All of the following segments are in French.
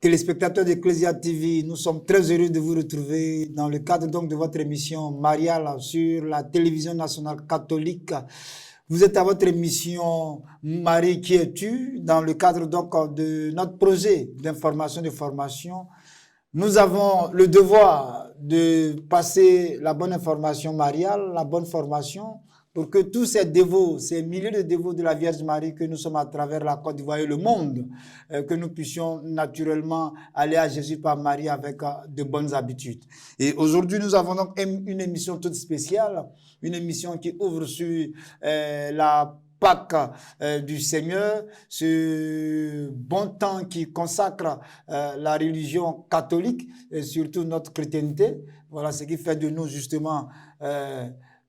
Téléspectateurs d'Ecclesia TV, nous sommes très heureux de vous retrouver dans le cadre donc de votre émission mariale sur la télévision nationale catholique. Vous êtes à votre émission Marie qui es-tu dans le cadre donc de notre projet d'information et de formation. Nous avons le devoir de passer la bonne information mariale, la bonne formation, pour que tous ces dévots, ces milliers de dévots de la Vierge Marie que nous sommes à travers la Côte d'Ivoire et le monde, que nous puissions naturellement aller à Jésus par Marie avec de bonnes habitudes. Et aujourd'hui, nous avons donc une émission toute spéciale, une émission qui ouvre sur la Pâques du Seigneur, ce bon temps qui consacre la religion catholique et surtout notre chrétienté. Voilà ce qui fait de nous justement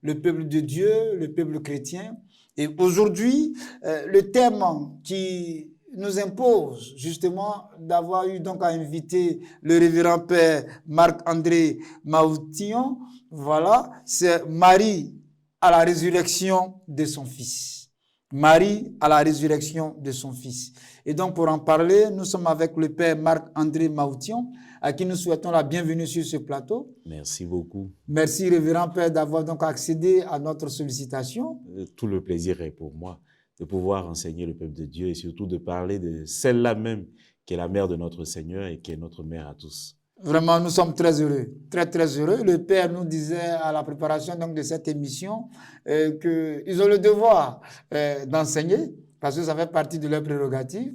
le peuple de Dieu, le peuple chrétien. Et aujourd'hui, le thème qui nous impose justement d'avoir eu donc à inviter le révérend père Marc-André Maoutillon, voilà, c'est Marie à la résurrection de son fils. Marie à la résurrection de son fils. Et donc pour en parler, nous sommes avec le père Marc-André Maoutillon, à qui nous souhaitons la bienvenue sur ce plateau. Merci beaucoup. Merci, révérend père, d'avoir donc accédé à notre sollicitation. Tout le plaisir est pour moi de pouvoir enseigner le peuple de Dieu et surtout de parler de celle-là même qui est la mère de notre Seigneur et qui est notre mère à tous. Vraiment, nous sommes très heureux, très très heureux. Le père nous disait à la préparation donc de cette émission qu'ils ont le devoir d'enseigner, parce que ça fait partie de leur prérogative,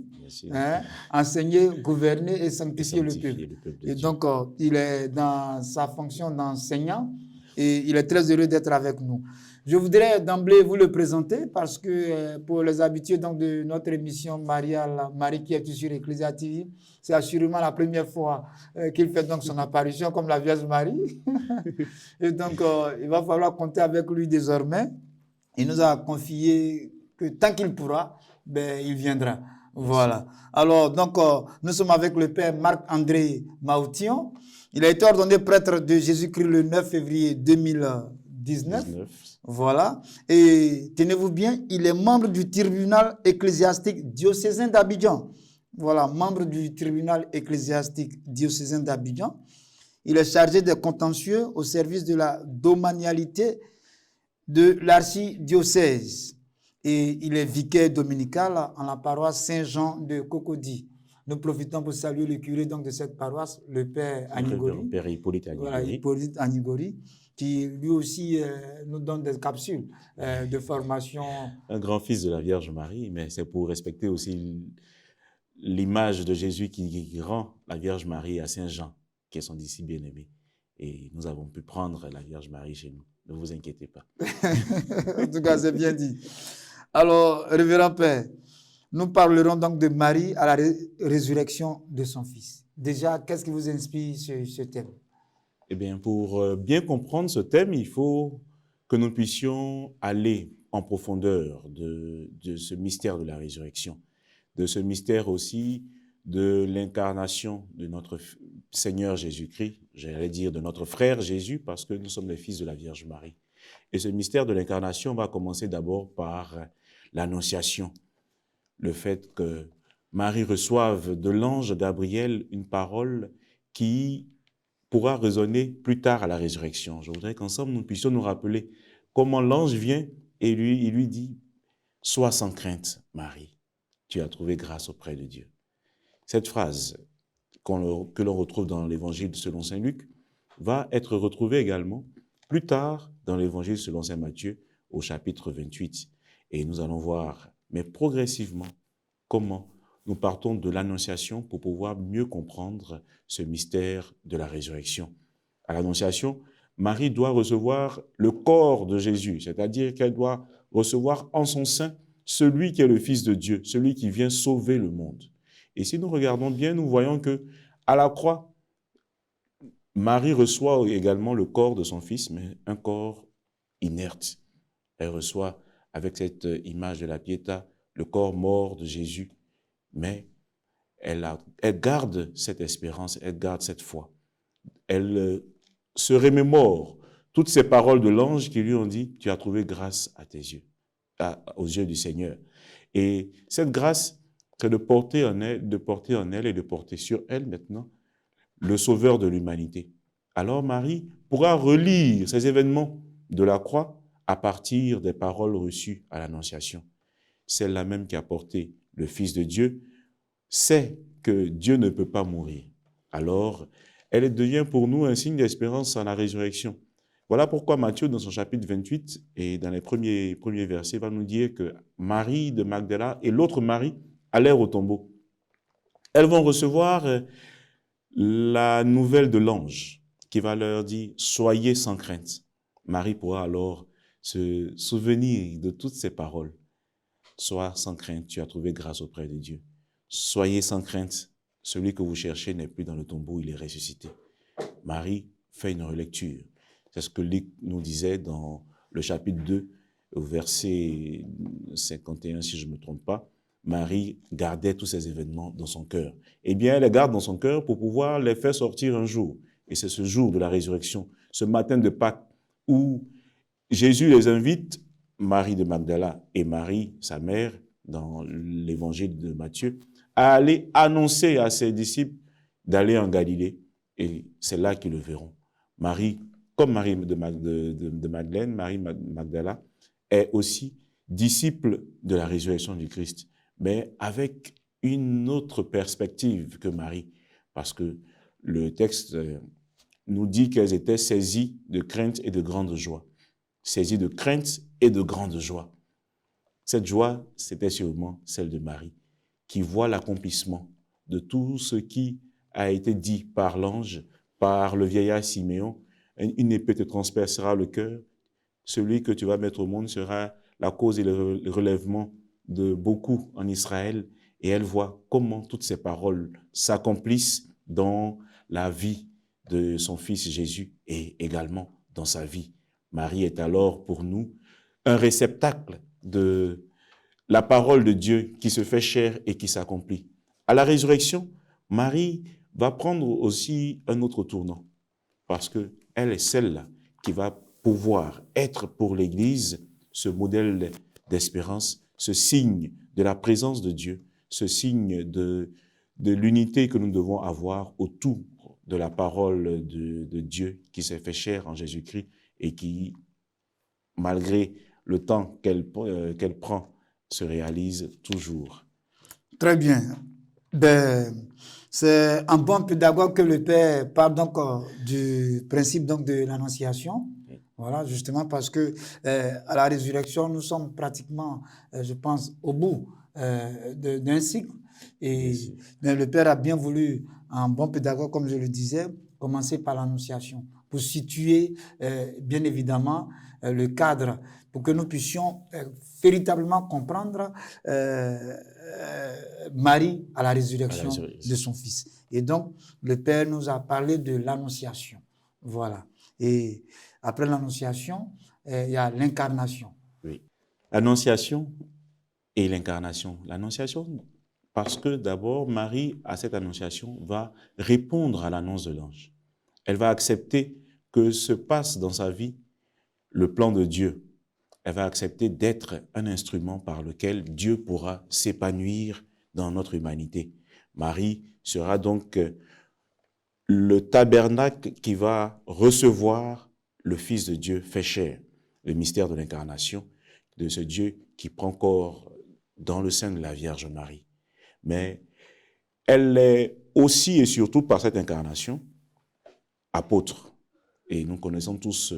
enseigner, gouverner et sanctifier le peuple. Et donc, il est dans sa fonction d'enseignant et il est très heureux d'être avec nous. Je voudrais d'emblée vous le présenter parce que pour les habitués donc, de notre émission Marie qui est sur Ecclesia TV, c'est assurément la première fois qu'il fait donc son apparition comme la Vierge Marie. Et donc, il va falloir compter avec lui désormais. Il nous a confié que tant qu'il pourra, ben, il viendra. Voilà. Alors, donc, nous sommes avec le père Marc-André Maoutillon. Il a été ordonné prêtre de Jésus-Christ le 9 février 2019. Voilà. Et tenez-vous bien, il est membre du tribunal ecclésiastique diocésain d'Abidjan. Voilà, membre du tribunal ecclésiastique diocésain d'Abidjan. Il est chargé des contentieux au service de la domanialité de l'archidiocèse. Et il est vicaire dominical en la paroisse Saint-Jean de Cocody. Nous profitons pour saluer le curé donc, de cette paroisse, le père Anigori. Le père Hippolyte Anigori. Voilà, Hippolyte Anigori, qui lui aussi nous donne des capsules de formation. Un grand fils de la Vierge Marie, mais c'est pour respecter aussi l'image de Jésus qui rend la Vierge Marie à Saint Jean, qui est son disciple bien-aimé. Et nous avons pu prendre la Vierge Marie chez nous. Ne vous inquiétez pas. En tout cas, c'est bien dit. Alors, révérend père, nous parlerons donc de Marie à la résurrection de son fils. Déjà, qu'est-ce qui vous inspire ce thème? Eh bien, pour bien comprendre ce thème, il faut que nous puissions aller en profondeur de ce mystère de la résurrection, de ce mystère aussi de l'incarnation de notre Seigneur Jésus-Christ, j'allais dire de notre frère Jésus, parce que nous sommes les fils de la Vierge Marie. Et ce mystère de l'incarnation va commencer d'abord par l'annonciation, le fait que Marie reçoive de l'ange Gabriel une parole qui pourra résonner plus tard à la résurrection. Je voudrais qu'ensemble nous puissions nous rappeler comment l'ange vient et il lui dit « Sois sans crainte, Marie, tu as trouvé grâce auprès de Dieu ». Cette phrase que l'on retrouve dans l'évangile selon saint Luc va être retrouvée également plus tard dans l'évangile selon saint Matthieu au chapitre 28. Et nous allons voir, mais progressivement, comment nous partons de l'annonciation pour pouvoir mieux comprendre ce mystère de la résurrection. À l'annonciation, Marie doit recevoir le corps de Jésus, c'est-à-dire qu'elle doit recevoir en son sein celui qui est le Fils de Dieu, celui qui vient sauver le monde. Et si nous regardons bien, nous voyons que à la croix, Marie reçoit également le corps de son Fils, mais un corps inerte. Elle reçoit, avec cette image de la Pietà, le corps mort de Jésus, mais elle garde cette espérance, elle garde cette foi. Elle se remémore toutes ces paroles de l'ange qui lui ont dit « Tu as trouvé grâce à tes yeux, aux yeux du Seigneur ». Et cette grâce, c'est de porter en elle et de porter sur elle maintenant le sauveur de l'humanité. Alors Marie pourra relire ces événements de la croix à partir des paroles reçues à l'Annonciation. Celle-là même qui a porté le Fils de Dieu sait que Dieu ne peut pas mourir. Alors, elle devient pour nous un signe d'espérance en la résurrection. Voilà pourquoi Matthieu, dans son chapitre 28 et dans les premiers versets, va nous dire que Marie de Magdala et l'autre Marie allèrent au tombeau. Elles vont recevoir la nouvelle de l'ange qui va leur dire « Soyez sans crainte ». Marie pourra alors se souvenir de toutes ces paroles. « Sois sans crainte, tu as trouvé grâce auprès de Dieu. Soyez sans crainte, celui que vous cherchez n'est plus dans le tombeau, il est ressuscité. » Marie fait une relecture. C'est ce que Luc nous disait dans le chapitre 2, au verset 51, si je ne me trompe pas. Marie gardait tous ces événements dans son cœur. Eh bien, elle les garde dans son cœur pour pouvoir les faire sortir un jour. Et c'est ce jour de la résurrection, ce matin de Pâques, où Jésus les invite, Marie de Magdala et Marie, sa mère, dans l'évangile de Matthieu, à aller annoncer à ses disciples d'aller en Galilée. Et c'est là qu'ils le verront. Marie, comme Marie de Madeleine, Marie Magdala, est aussi disciple de la résurrection du Christ, mais avec une autre perspective que Marie, parce que le texte nous dit qu'elles étaient saisies de crainte et de grande joie. Saisies de crainte et de grande joie. Cette joie, c'était sûrement celle de Marie, qui voit l'accomplissement de tout ce qui a été dit par l'ange, par le vieillard Siméon. Une épée te transpercera le cœur. Celui que tu vas mettre au monde sera la cause et le relèvement de beaucoup en Israël. Et elle voit comment toutes ces paroles s'accomplissent dans la vie de son fils Jésus et également dans sa vie. Marie est alors pour nous un réceptacle de la parole de Dieu qui se fait chair et qui s'accomplit. À la résurrection, Marie va prendre aussi un autre tournant parce qu'elle est celle-là qui va pouvoir être pour l'Église ce modèle d'espérance, ce signe de la présence de Dieu, ce signe de l'unité que nous devons avoir autour de la parole de Dieu qui s'est fait chair en Jésus-Christ et qui, malgré le temps qu'elle prend, se réalise toujours. Très bien. Ben, c'est un bon pédagogue que le Père parle donc du principe donc de l'annonciation. Voilà, justement parce que à la résurrection, nous sommes pratiquement, je pense, au bout d'un cycle. Et mais le Père a bien voulu, un bon pédagogue, comme je le disais, commencer par l'annonciation, pour situer bien évidemment le cadre, pour que nous puissions véritablement comprendre Marie à la résurrection de son Fils. Et donc, le Père nous a parlé de l'annonciation. Voilà. Et après l'annonciation, il y a l'incarnation. Oui. L'annonciation et l'incarnation. L'annonciation, parce que d'abord, Marie, à cette annonciation, va répondre à l'annonce de l'ange. Elle va accepter que se passe dans sa vie le plan de Dieu. Elle va accepter d'être un instrument par lequel Dieu pourra s'épanouir dans notre humanité. Marie sera donc le tabernacle qui va recevoir le Fils de Dieu fait chair, le mystère de l'incarnation de ce Dieu qui prend corps dans le sein de la Vierge Marie. Mais elle est aussi et surtout par cette incarnation apôtre. Et nous connaissons tous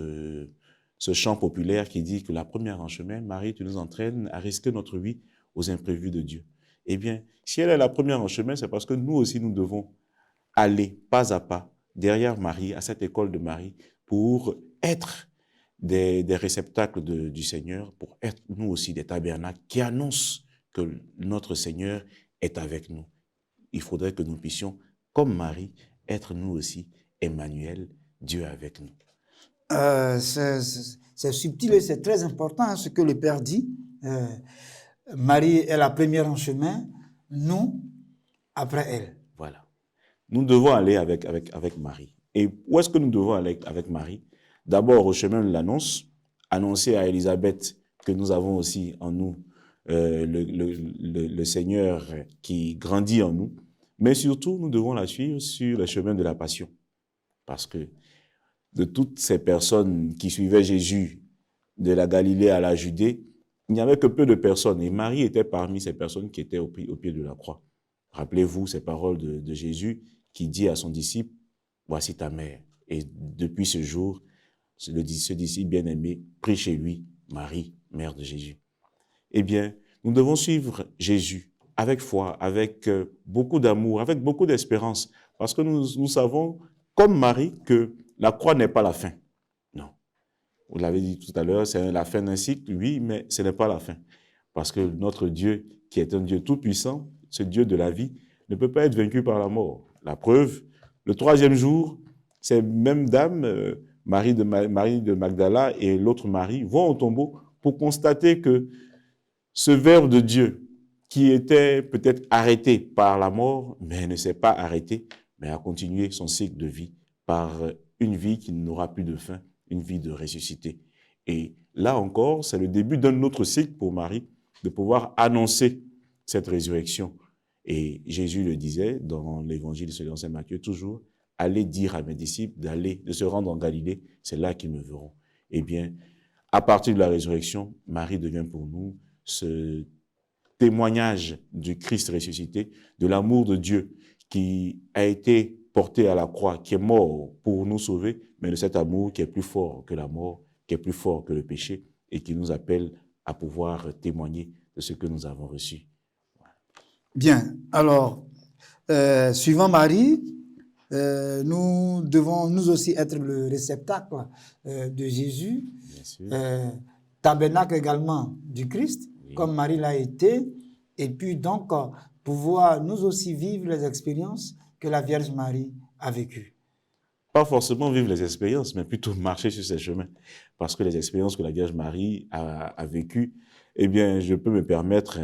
ce chant populaire qui dit que la première en chemin, Marie, tu nous entraînes à risquer notre vie aux imprévus de Dieu. Eh bien, si elle est la première en chemin, c'est parce que nous aussi, nous devons aller pas à pas derrière Marie, à cette école de Marie, pour être des réceptacles du Seigneur, pour être nous aussi des tabernacles qui annoncent que notre Seigneur est avec nous. Il faudrait que nous puissions, comme Marie, être nous aussi Emmanuel, Dieu avec nous. C'est subtil et c'est très important hein, ce que le Père dit. Marie est la première en chemin, nous, après elle. Voilà. Nous devons aller avec Marie. Et où est-ce que nous devons aller avec Marie? D'abord au chemin de l'annonce, annoncer à Élisabeth que nous avons aussi en nous le Seigneur qui grandit en nous, mais surtout, nous devons la suivre sur le chemin de la passion. Parce que de toutes ces personnes qui suivaient Jésus de la Galilée à la Judée, il n'y avait que peu de personnes. Et Marie était parmi ces personnes qui étaient au pied de la croix. Rappelez-vous ces paroles de Jésus qui dit à son disciple, « Voici ta mère. » Et depuis ce jour, ce disciple bien-aimé prie chez lui, Marie, mère de Jésus. Eh bien, nous devons suivre Jésus avec foi, avec beaucoup d'amour, avec beaucoup d'espérance, parce que nous savons, comme Marie, que la croix n'est pas la fin. Non. Vous l'avez dit tout à l'heure, c'est la fin d'un cycle, oui, mais ce n'est pas la fin. Parce que notre Dieu, qui est un Dieu tout-puissant, ce Dieu de la vie, ne peut pas être vaincu par la mort. La preuve, le 3e jour, ces mêmes dames, Marie de Magdala et l'autre Marie, vont au tombeau pour constater que ce Verbe de Dieu, qui était peut-être arrêté par la mort, mais ne s'est pas arrêté, mais a continué son cycle de vie par une vie qui n'aura plus de fin, une vie de ressuscité. Et là encore, c'est le début d'un autre cycle pour Marie, de pouvoir annoncer cette résurrection. Et Jésus le disait dans l'évangile selon saint Matthieu toujours, « Allez dire à mes disciples de se rendre en Galilée, c'est là qu'ils me verront. » Eh bien, à partir de la résurrection, Marie devient pour nous ce témoignage du Christ ressuscité, de l'amour de Dieu qui a été porté à la croix, qui est mort pour nous sauver, mais de cet amour qui est plus fort que la mort, qui est plus fort que le péché et qui nous appelle à pouvoir témoigner de ce que nous avons reçu. Bien, alors, suivant Marie, nous devons nous aussi être le réceptacle de Jésus, tabernacle également du Christ, oui, comme Marie l'a été, et puis donc pouvoir nous aussi vivre les expériences que la Vierge Marie a vécues. Pas forcément vivre les expériences, mais plutôt marcher sur ces chemins. Parce que les expériences que la Vierge Marie a vécues, eh bien, je peux me permettre,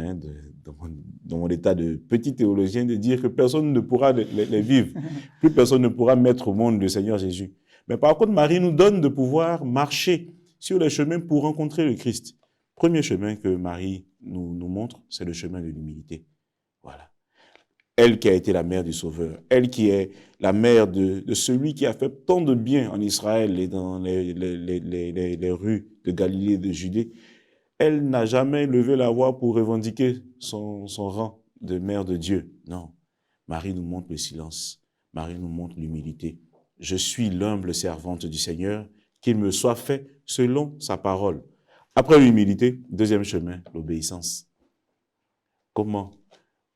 dans mon état de petit théologien, de dire que personne ne pourra les vivre. Plus personne ne pourra mettre au monde le Seigneur Jésus. Mais par contre, Marie nous donne de pouvoir marcher sur les chemins pour rencontrer le Christ. Premier chemin que Marie nous montre, c'est le chemin de l'humilité. Voilà. Elle qui a été la mère du Sauveur, elle qui est la mère de celui qui a fait tant de bien en Israël et dans les rues de Galilée et de Judée, elle n'a jamais levé la voix pour revendiquer son rang de mère de Dieu. Non, Marie nous montre le silence, Marie nous montre l'humilité. Je suis l'humble servante du Seigneur, qu'il me soit fait selon sa parole. Après l'humilité, deuxième chemin, l'obéissance. Comment?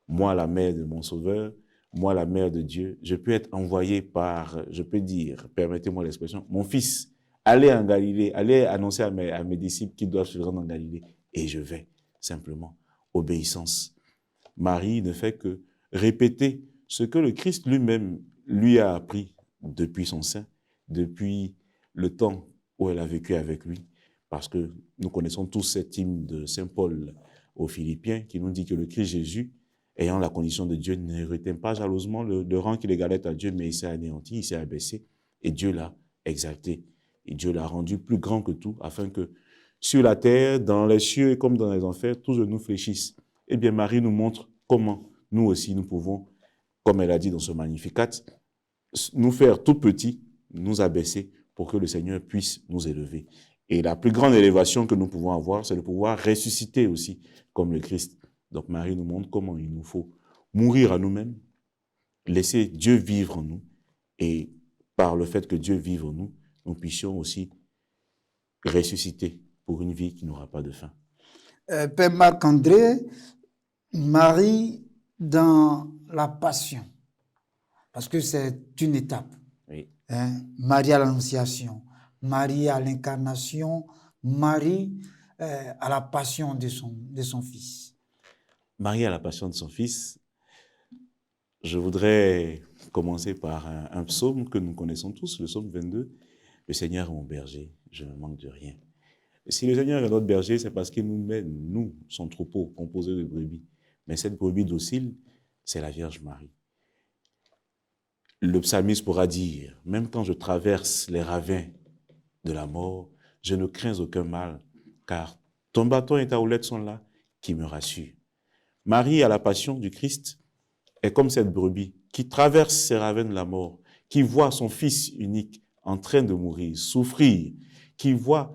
Moi, la mère de mon Sauveur, moi, la mère de Dieu, je peux être envoyé par, je peux dire, permettez-moi l'expression, mon fils, allez en Galilée, allez annoncer à mes disciples qu'ils doivent se rendre en Galilée. Et je vais, simplement, obéissance. Marie ne fait que répéter ce que le Christ lui-même lui a appris depuis son sein, depuis le temps où elle a vécu avec lui. Parce que nous connaissons tous cet hymne de Saint Paul aux Philippiens qui nous dit que le Christ Jésus, ayant la condition de Dieu, ne retint pas jalousement le rang qu'il égalait à Dieu, mais il s'est anéanti, il s'est abaissé, et Dieu l'a exalté. Et Dieu l'a rendu plus grand que tout, afin que sur la terre, dans les cieux et comme dans les enfers, tous genoux fléchissent. Eh bien, Marie nous montre comment nous aussi nous pouvons, comme elle a dit dans ce Magnificat, nous faire tout petits, nous abaisser pour que le Seigneur puisse nous élever. Et la plus grande élévation que nous pouvons avoir, c'est de pouvoir ressusciter aussi comme le Christ. Donc Marie nous montre comment il nous faut mourir à nous-mêmes, laisser Dieu vivre en nous, et par le fait que Dieu vive en nous, nous puissions aussi ressusciter pour une vie qui n'aura pas de fin. Père Marc-André, Marie dans la passion, parce que c'est une étape. Oui. Marie à l'Annonciation, Marie à l'incarnation, Marie à la passion de son fils. Marie à la passion de son fils, je voudrais commencer par un psaume que nous connaissons tous, le psaume 22. Le Seigneur est mon berger, je ne manque de rien. Si le Seigneur est notre berger, c'est parce qu'il nous mène, nous, son troupeau composé de brebis. Mais cette brebis docile, c'est la Vierge Marie. Le psalmiste pourra dire, même quand je traverse les ravins de la mort, je ne crains aucun mal, car ton bâton et ta houlette sont là, qui me rassure. Marie, à la passion du Christ, est comme cette brebis qui traverse ses ravins de la mort, qui voit son fils unique en train de mourir, souffrir, qui voit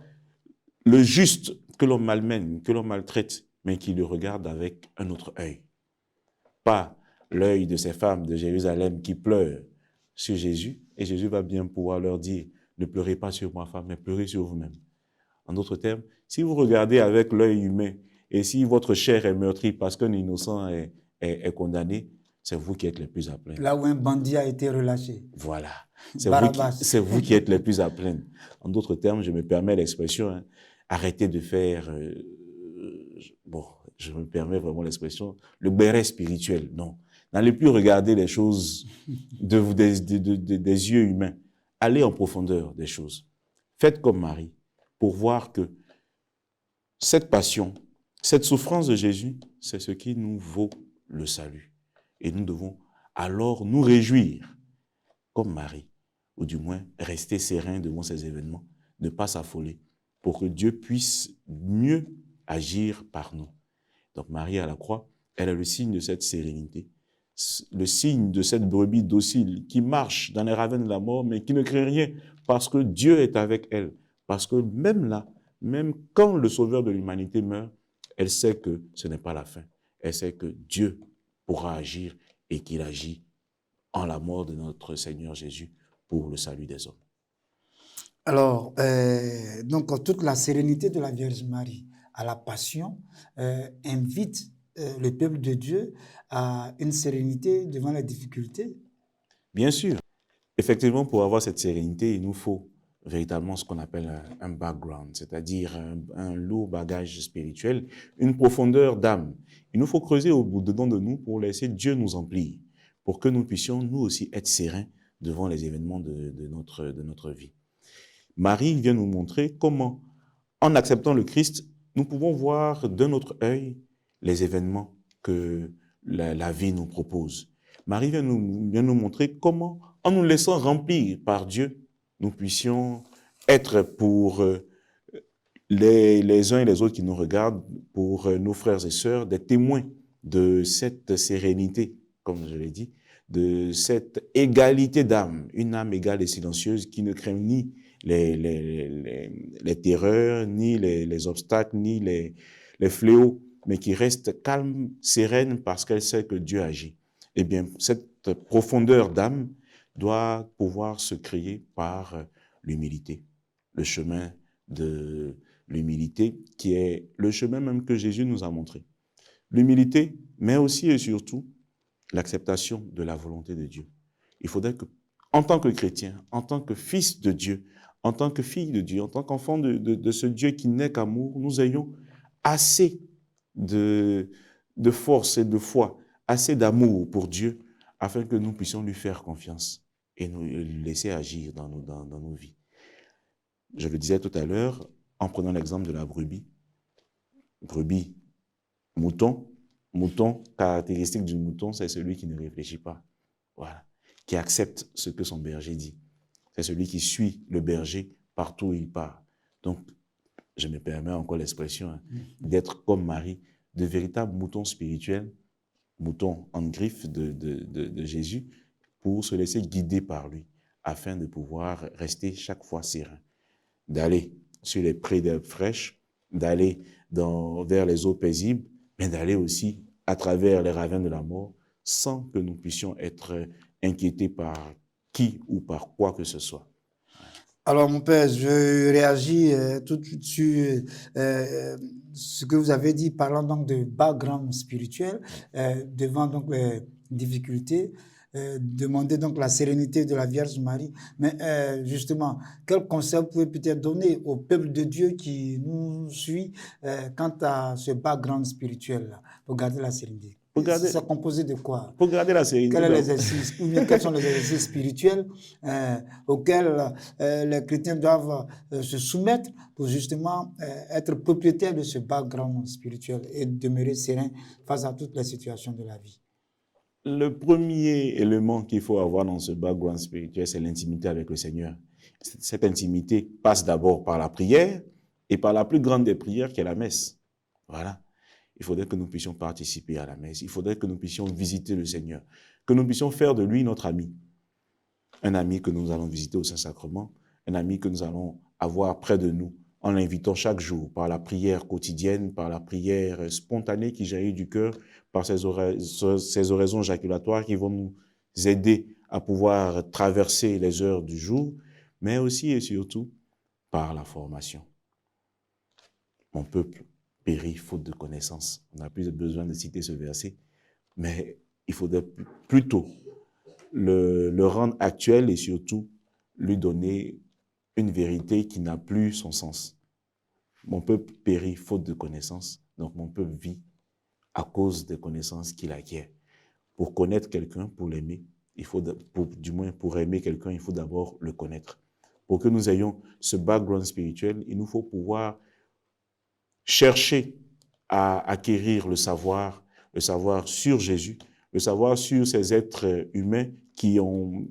le juste que l'on malmène, que l'on maltraite, mais qui le regarde avec un autre œil. Pas l'œil de ces femmes de Jérusalem qui pleurent sur Jésus, et Jésus va bien pouvoir leur dire, ne pleurez pas sur moi, femme, mais pleurez sur vous-même. En d'autres termes, si vous regardez avec l'œil humain, et si votre chair est meurtrie parce qu'un innocent est condamné, c'est vous qui êtes les plus à plaindre. Là où un bandit a été relâché. Voilà. Barabbas. C'est vous qui êtes les plus à plaindre. En d'autres termes, je me permets l'expression, hein, arrêtez de faire, bon, je me permets vraiment l'expression, le béret spirituel. Non. N'allez plus regarder les choses des yeux humains. Allez en profondeur des choses. Faites comme Marie pour voir que cette passion, cette souffrance de Jésus, c'est ce qui nous vaut le salut. Et nous devons alors nous réjouir, comme Marie, ou du moins rester serein devant ces événements, ne pas s'affoler, pour que Dieu puisse mieux agir par nous. Donc Marie à la croix, elle est le signe de cette sérénité, le signe de cette brebis docile qui marche dans les ravins de la mort, mais qui ne craint rien, parce que Dieu est avec elle. Parce que même là, même quand le Sauveur de l'humanité meurt, elle sait que ce n'est pas la fin. Elle sait que Dieu pourra agir et qu'il agit en la mort de notre Seigneur Jésus pour le salut des hommes. Alors, donc toute la sérénité de la Vierge Marie à la passion invite le peuple de Dieu à une sérénité devant les difficultés. Bien sûr, effectivement, pour avoir cette sérénité, il nous faut véritablement ce qu'on appelle un background, c'est-à-dire un lourd bagage spirituel, une profondeur d'âme. Il nous faut creuser au-dedans de nous pour laisser Dieu nous emplir, pour que nous puissions nous aussi être sereins devant les événements de notre vie. Marie vient nous montrer comment, en acceptant le Christ, nous pouvons voir d'un autre œil les événements que la vie nous propose. Marie vient nous montrer comment, en nous laissant remplir par Dieu, nous puissions être pour les uns et les autres qui nous regardent, pour nos frères et sœurs, des témoins de cette sérénité, comme je l'ai dit, de cette égalité d'âme, une âme égale et silencieuse qui ne craint ni les terreurs, ni les obstacles, ni les fléaux, mais qui reste calme, sereine parce qu'elle sait que Dieu agit. Eh bien, cette profondeur d'âme doit pouvoir se créer par l'humilité, le chemin de l'humilité qui est le chemin même que Jésus nous a montré. L'humilité, mais aussi et surtout l'acceptation de la volonté de Dieu. Il faudrait que, en tant que chrétien, en tant que fils de Dieu, en tant que fille de Dieu, en tant qu'enfant de ce Dieu qui n'est qu'amour, nous ayons assez de force et de foi, assez d'amour pour Dieu, afin que nous puissions lui faire confiance et nous laisser agir dans nos vies. Je le disais tout à l'heure, en prenant l'exemple de la brebis. Brebis, mouton, caractéristique du mouton, c'est celui qui ne réfléchit pas, voilà, qui accepte ce que son berger dit. C'est celui qui suit le berger partout où il part. Donc, je me permets encore l'expression, d'être comme Marie, de véritables moutons spirituels, moutons en griffe de Jésus, pour se laisser guider par lui, afin de pouvoir rester chaque fois serein, d'aller sur les prés d'herbes fraîches, d'aller vers les eaux paisibles, mais d'aller aussi à travers les ravins de la mort, sans que nous puissions être inquiétés par qui ou par quoi que ce soit. Alors, mon père, je réagis tout de suite sur ce que vous avez dit, parlant donc de background spirituel, devant donc les difficultés, demander donc la sérénité de la Vierge Marie. Mais justement, quel conseil vous pouvez peut-être donner au peuple de Dieu qui nous suit quant à ce background spirituel-là, pour garder la sérénité? C'est composé de quoi? Pour garder la sérénité. Quel est l'exercice, ou bien quels sont les exercices spirituels auxquels les chrétiens doivent se soumettre pour justement être propriétaires de ce background spirituel et demeurer serein face à toutes les situations de la vie? Le premier élément qu'il faut avoir dans ce background spirituel, c'est l'intimité avec le Seigneur. Cette intimité passe d'abord par la prière et par la plus grande des prières qui est la messe. Voilà. il faudrait que nous puissions participer à la messe, il faudrait que nous puissions visiter le Seigneur, que nous puissions faire de lui notre ami. Un ami que nous allons visiter au Saint-Sacrement, un ami que nous allons avoir près de nous, en l'invitant chaque jour par la prière quotidienne, par la prière spontanée qui jaillit du cœur, par ces oraisons jaculatoires qui vont nous aider à pouvoir traverser les heures du jour, mais aussi et surtout par la formation. Mon peuple périt faute de connaissance. On n'a plus besoin de citer ce verset, mais il faudrait plutôt le rendre actuel et surtout lui donner une vérité qui n'a plus son sens. Mon peuple périt faute de connaissance, donc mon peuple vit à cause des connaissances qu'il acquiert. Pour connaître quelqu'un, pour l'aimer, du moins pour aimer quelqu'un, il faut d'abord le connaître. Pour que nous ayons ce background spirituel, il nous faut pouvoir chercher à acquérir le savoir sur Jésus, le savoir sur ces êtres humains qui ont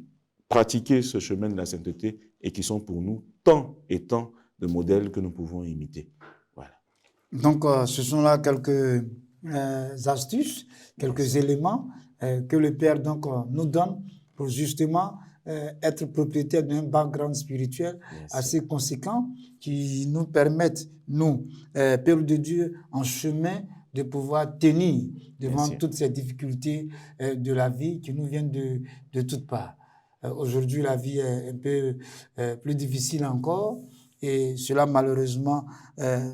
pratiqué ce chemin de la sainteté et qui sont pour nous tant et tant de modèles que nous pouvons imiter. Voilà. Donc, ce sont là quelques astuces, quelques éléments que le Père donc, nous donne pour justement être propriétaire d'un background spirituel assez conséquent qui nous permettent, nous, Père de Dieu, en chemin, de pouvoir tenir devant toutes ces difficultés de la vie qui nous viennent de toutes parts. Aujourd'hui, la vie est un peu plus difficile encore et cela, malheureusement,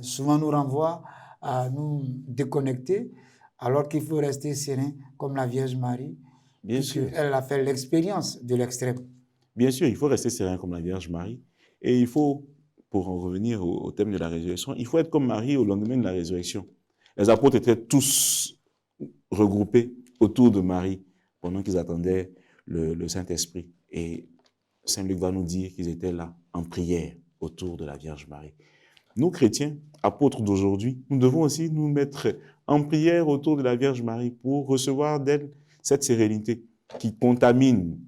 souvent nous renvoie à nous déconnecter alors qu'il faut rester serein comme la Vierge Marie. Bien sûr. Elle a fait l'expérience de l'extrême. Bien sûr, il faut rester serein comme la Vierge Marie. Et il faut, pour en revenir au thème de la résurrection, il faut être comme Marie au lendemain de la résurrection. Les apôtres étaient tous regroupés autour de Marie pendant qu'ils attendaient le Saint-Esprit. Et Saint Luc va nous dire qu'ils étaient là en prière autour de la Vierge Marie. Nous, chrétiens, apôtres d'aujourd'hui, nous devons aussi nous mettre en prière autour de la Vierge Marie pour recevoir d'elle cette sérénité qui contamine.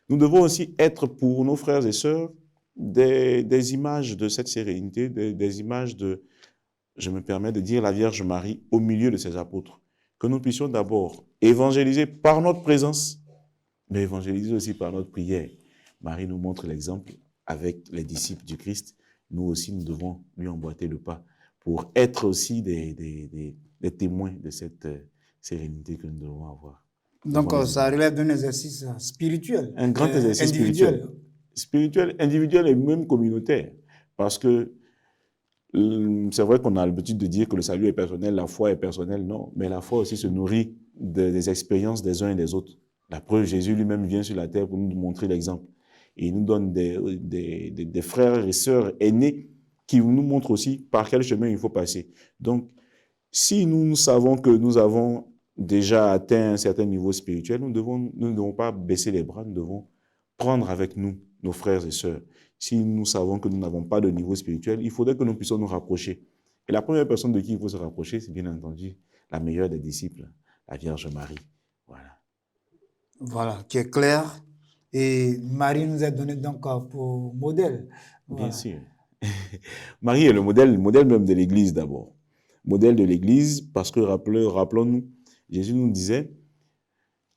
Nous devons aussi être pour nos frères et sœurs des images de cette sérénité, des images de, je me permets de dire, la Vierge Marie au milieu de ses apôtres. Que nous puissions d'abord évangéliser par notre présence, mais évangéliser aussi par notre prière. Marie nous montre l'exemple avec les disciples du Christ. Nous aussi, nous devons lui emboîter le pas pour être aussi des témoins de cette sérénité que nous devons avoir. Donc, ça relève d'un exercice spirituel. Un grand exercice individuel. Spirituel, individuel et même communautaire. Parce que c'est vrai qu'on a l'habitude de dire que le salut est personnel, la foi est personnelle. Non, mais la foi aussi se nourrit des expériences des uns et des autres. La preuve, Jésus lui-même vient sur la terre pour nous montrer l'exemple. Et il nous donne des frères et sœurs aînés qui nous montrent aussi par quel chemin il faut passer. Donc, si nous savons que nous avons déjà atteint un certain niveau spirituel, nous ne devons pas baisser les bras, nous devons prendre avec nous nos frères et sœurs. Si nous savons que nous n'avons pas de niveau spirituel, il faudrait que nous puissions nous rapprocher. Et la première personne de qui il faut se rapprocher, c'est bien entendu la meilleure des disciples, la Vierge Marie. Voilà. Voilà, qui est clair. Et Marie nous a donné donc pour modèle. Voilà. Bien sûr. Marie est le modèle même de l'Église d'abord. Modèle de l'Église parce que, rappelons-nous, Jésus nous disait,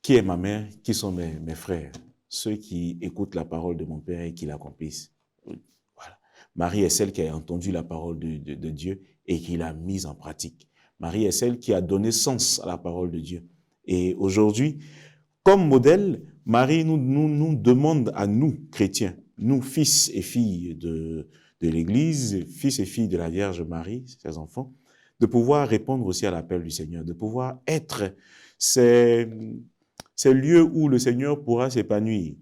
qui est ma mère, qui sont mes frères, ceux qui écoutent la parole de mon Père et qui l'accomplissent. Voilà. Marie est celle qui a entendu la parole de Dieu et qui l'a mise en pratique. Marie est celle qui a donné sens à la parole de Dieu. Et aujourd'hui, comme modèle, Marie nous demande à nous, chrétiens, nous, fils et filles de l'Église, fils et filles de la Vierge Marie, ses enfants, de pouvoir répondre aussi à l'appel du Seigneur, de pouvoir être ces lieux où le Seigneur pourra s'épanouir.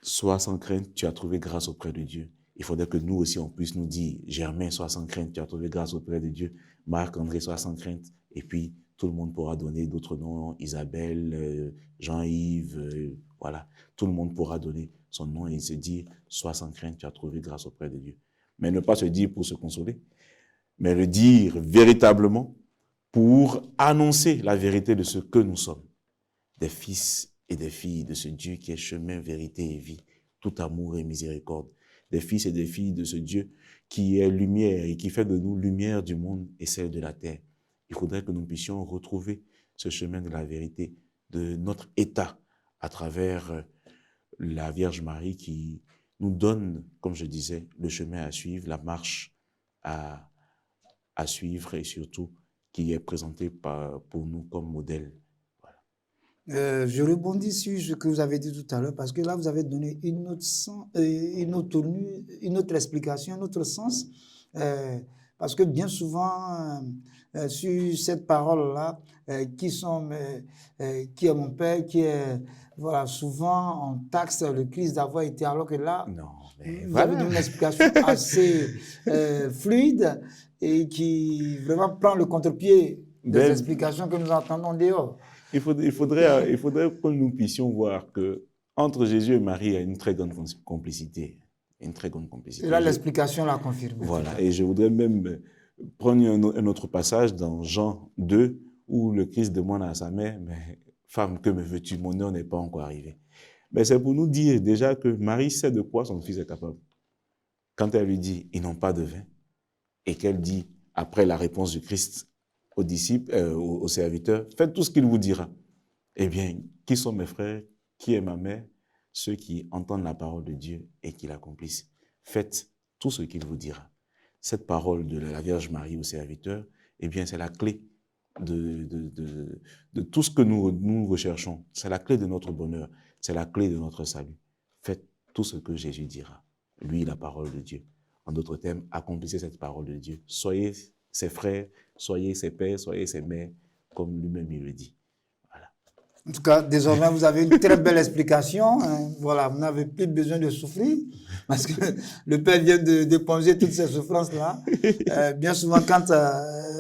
Sois sans crainte, tu as trouvé grâce auprès de Dieu. Il faudrait que nous aussi, on puisse nous dire, Germain, sois sans crainte, tu as trouvé grâce auprès de Dieu. Marc-André, sois sans crainte. Et puis, tout le monde pourra donner d'autres noms, Isabelle, Jean-Yves, voilà. Tout le monde pourra donner son nom et se dire, sois sans crainte, tu as trouvé grâce auprès de Dieu. Mais ne pas se dire pour se consoler, mais le dire véritablement pour annoncer la vérité de ce que nous sommes. Des fils et des filles de ce Dieu qui est chemin, vérité et vie, tout amour et miséricorde. Des fils et des filles de ce Dieu qui est lumière et qui fait de nous lumière du monde et celle de la terre. Il faudrait que nous puissions retrouver ce chemin de la vérité, de notre état, à travers la Vierge Marie qui nous donne, comme je disais, le chemin à suivre, la marche à suivre et surtout qui est présentée pour nous comme modèle. Je rebondis sur ce que vous avez dit tout à l'heure parce que là, vous avez donné une autre tournure, une autre explication, un autre sens. Parce que bien souvent, sur cette parole-là, qui est mon père, voilà, souvent on taxe le Christ d'avoir été, alors que là, Non, mais vous voilà. avez donné une explication assez fluide et qui vraiment prend le contre-pied des explications que nous entendons dehors. Il faudrait que nous puissions voir que entre Jésus et Marie, il y a une très grande complicité. Une très grande complicité. Et là, l'explication l'a confirmé. Voilà, et je voudrais même prendre un autre passage dans Jean 2, où le Christ demande à sa mère, mais femme, que me veux-tu? Mon heure n'est pas encore arrivée. Mais c'est pour nous dire déjà que Marie sait de quoi son fils est capable. Quand elle lui dit, ils n'ont pas de vin, et qu'elle dit, après la réponse du Christ aux disciples, aux serviteurs, faites tout ce qu'il vous dira. Eh bien, qui sont mes frères? Qui est ma mère? Ceux qui entendent la parole de Dieu et qui l'accomplissent. Faites tout ce qu'il vous dira. Cette parole de la Vierge Marie aux serviteurs, eh bien, c'est la clé de tout ce que nous recherchons. C'est la clé de notre bonheur. C'est la clé de notre salut. Faites tout ce que Jésus dira. Lui, la parole de Dieu. En d'autres termes, accomplissez cette parole de Dieu. Soyez ses frères, soyez ses pères, soyez ses mères, comme lui-même il le dit. Voilà. En tout cas, désormais, vous avez une très belle explication. Voilà, vous n'avez plus besoin de souffrir parce que le Père vient d'éponger toutes ces souffrances-là. Bien souvent, quand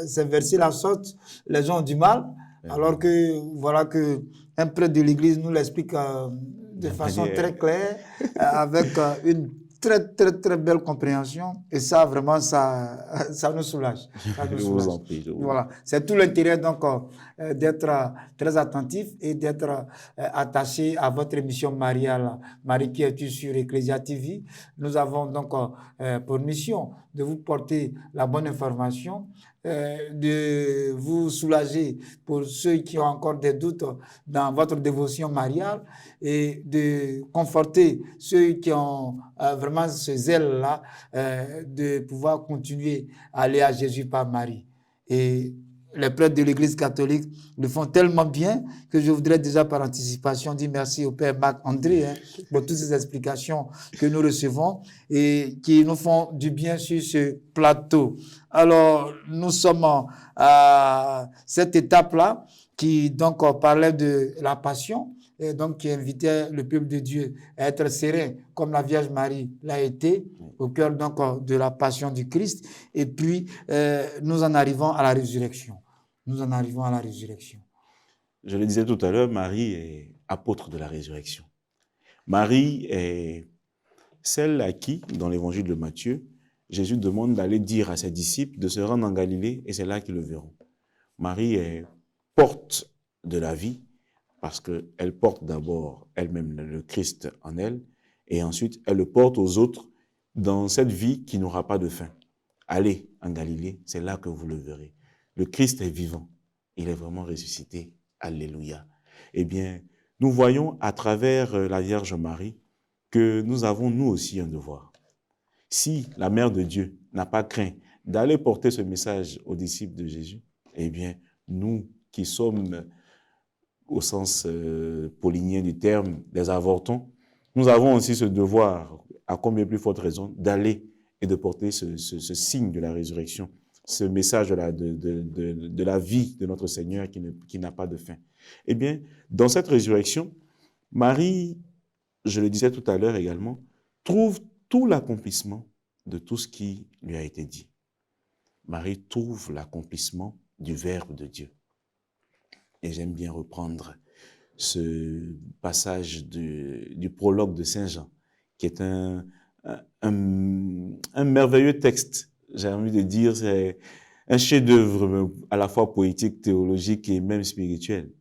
ces versets-là sortent, les gens ont du mal, alors que voilà que un prêtre de l'Église nous l'explique de façon très claire, avec une très belle compréhension, et ça vraiment ça nous soulage. Ça nous soulage. Je vous en prie. Voilà, c'est tout l'intérêt donc d'être très attentif et d'être attaché à votre émission Mariale, Marie qui est sur Ecclesia TV. Nous avons donc pour mission de vous porter la bonne information, de vous soulager pour ceux qui ont encore des doutes dans votre dévotion mariale et de conforter ceux qui ont vraiment ce zèle-là de pouvoir continuer à aller à Jésus par Marie. Et les prêtres de l'Église catholique le font tellement bien que je voudrais déjà par anticipation dire merci au Père Marc-André pour toutes ces explications que nous recevons et qui nous font du bien sur ce plateau. Alors, nous sommes à cette étape-là qui donc parlait de la passion et donc qui invitait le peuple de Dieu à être serein comme la Vierge Marie l'a été au cœur donc de la passion du Christ. Et puis, nous en arrivons à la résurrection. Nous en arrivons à la résurrection. Je le disais tout à l'heure, Marie est apôtre de la résurrection. Marie est celle à qui, dans l'évangile de Matthieu, Jésus demande d'aller dire à ses disciples de se rendre en Galilée et c'est là qu'ils le verront. Marie est porte de la vie parce qu'elle porte d'abord elle-même le Christ en elle et ensuite elle le porte aux autres dans cette vie qui n'aura pas de fin. Allez en Galilée, c'est là que vous le verrez. Le Christ est vivant, il est vraiment ressuscité. Alléluia. Eh bien, nous voyons à travers la Vierge Marie que nous avons nous aussi un devoir. Si la Mère de Dieu n'a pas craint d'aller porter ce message aux disciples de Jésus, eh bien, nous qui sommes, au sens paulinien du terme, des avortons, nous avons aussi ce devoir, à combien plus forte raison, d'aller et de porter ce signe de la résurrection, ce message de la vie de notre Seigneur qui n'a pas de fin. Eh bien, dans cette résurrection, Marie, je le disais tout à l'heure également, trouve tout l'accomplissement de tout ce qui lui a été dit. Marie trouve l'accomplissement du Verbe de Dieu. Et j'aime bien reprendre ce passage du prologue de Saint Jean, qui est un merveilleux texte. J'ai envie de dire, c'est un chef-d'œuvre à la fois poétique, théologique et même spirituel